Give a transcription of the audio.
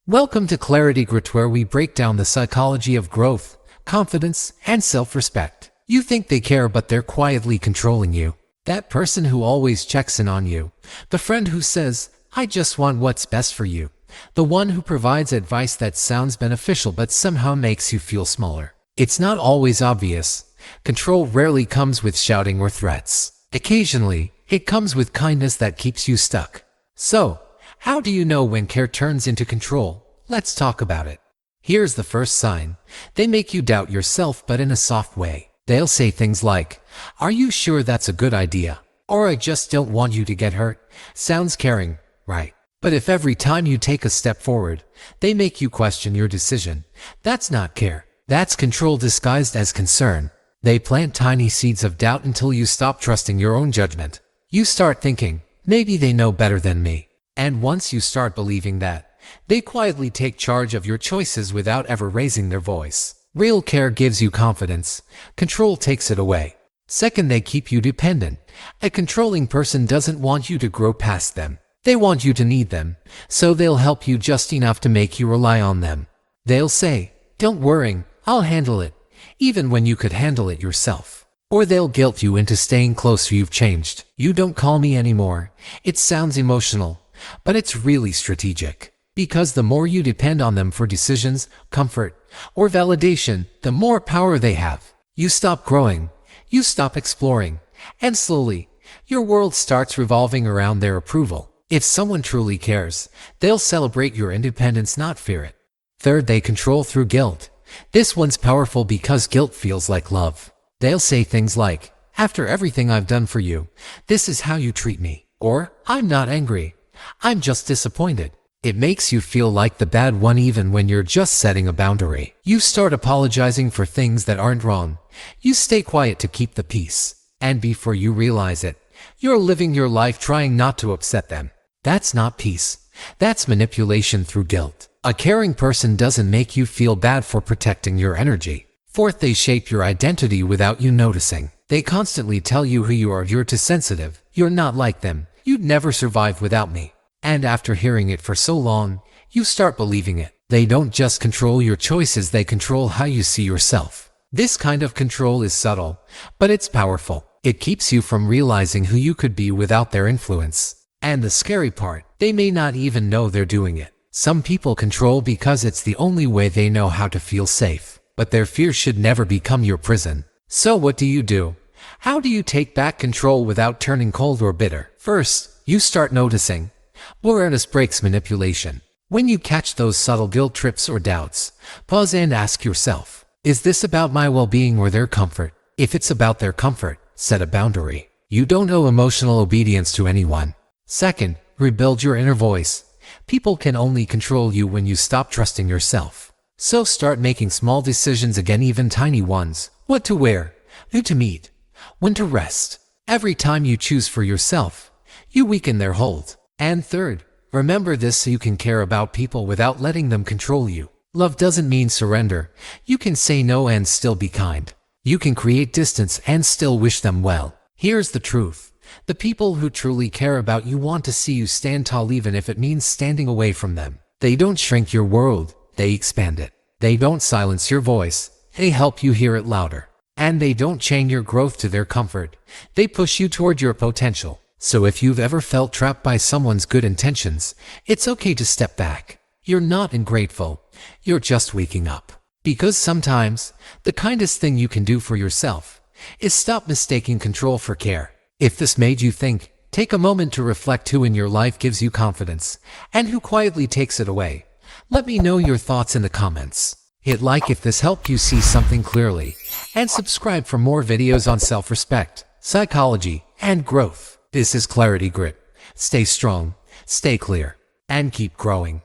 Welcome to ClarityGrit, where we break down the psychology of growth, confidence, and self-respect. You think they care, but they're quietly controlling you. That person who always checks in on you. The friend who says, "I just want what's best for you." The one who provides advice that sounds beneficial but somehow makes you feel smaller. It's not always obvious. Control rarely comes with shouting or threats. Occasionally, it comes with kindness that keeps you stuck. So, how do you know when care turns into control? Let's talk about it. Here's the first sign. They make you doubt yourself, but in a soft way. They'll say things like, "Are you sure that's a good idea?" Or, "I just don't want you to get hurt." Sounds caring, right? But if every time you take a step forward, they make you question your decision, that's not care. That's control disguised as concern. They plant tiny seeds of doubt until you stop trusting your own judgment. You start thinking, maybe they know better than me. And once you start believing that, they quietly take charge of your choices without ever raising their voice. Real care gives you confidence. Control takes it away. Second, they keep you dependent. A controlling person doesn't want you to grow past them. They want you to need them, so they'll help you just enough to make you rely on them. They'll say, "Don't worry, I'll handle it," even when you could handle it yourself. Or they'll guilt you into staying close. "You've changed. You don't call me anymore." It sounds emotional, but it's really strategic. Because the more you depend on them for decisions, comfort, or validation, the more power they have. You stop growing, you stop exploring, and slowly, your world starts revolving around their approval. If someone truly cares, they'll celebrate your independence, not fear it. Third, they control through guilt. This one's powerful because guilt feels like love. They'll say things like, "After everything I've done for you, this is how you treat me." Or, "I'm not angry, I'm just disappointed." It makes you feel like the bad one even when you're just setting a boundary. You start apologizing for things that aren't wrong. You stay quiet to keep the peace. And before you realize it, you're living your life trying not to upset them. That's not peace. That's manipulation through guilt. A caring person doesn't make you feel bad for protecting your energy. Fourth, they shape your identity without you noticing. They constantly tell you who you are. "You're too sensitive. You're not like them. You'd never survive without me." And after hearing it for so long, you start believing it. They don't just control your choices, they control how you see yourself. This kind of control is subtle, but it's powerful. It keeps you from realizing who you could be without their influence. And the scary part, they may not even know they're doing it. Some people control because it's the only way they know how to feel safe. But their fear should never become your prison. So what do? How do you take back control without turning cold or bitter? First, you start noticing. Awareness breaks manipulation. When you catch those subtle guilt trips or doubts, pause and ask yourself, is this about my well-being or their comfort? If it's about their comfort, set a boundary. You don't owe emotional obedience to anyone. Second, rebuild your inner voice. People can only control you when you stop trusting yourself. So start making small decisions again, even tiny ones. What to wear, who to meet, when to rest. Every time you choose for yourself, you weaken their hold. And third, remember this so you can care about people without letting them control you. Love doesn't mean surrender. You can say no and still be kind. You can create distance and still wish them well. Here's the truth. The people who truly care about you want to see you stand tall, even if it means standing away from them. They don't shrink your world, they expand it. They don't silence your voice, they help you hear it louder. And they don't chain your growth to their comfort, they push you toward your potential. So if you've ever felt trapped by someone's good intentions, it's okay to step back. You're not ungrateful, you're just waking up. Because sometimes, the kindest thing you can do for yourself is stop mistaking control for care. If this made you think, take a moment to reflect who in your life gives you confidence and who quietly takes it away. Let me know your thoughts in the comments. Hit like if this helped you see something clearly, and subscribe for more videos on self-respect, psychology, and growth. This is ClarityGrit. Stay strong, stay clear, and keep growing.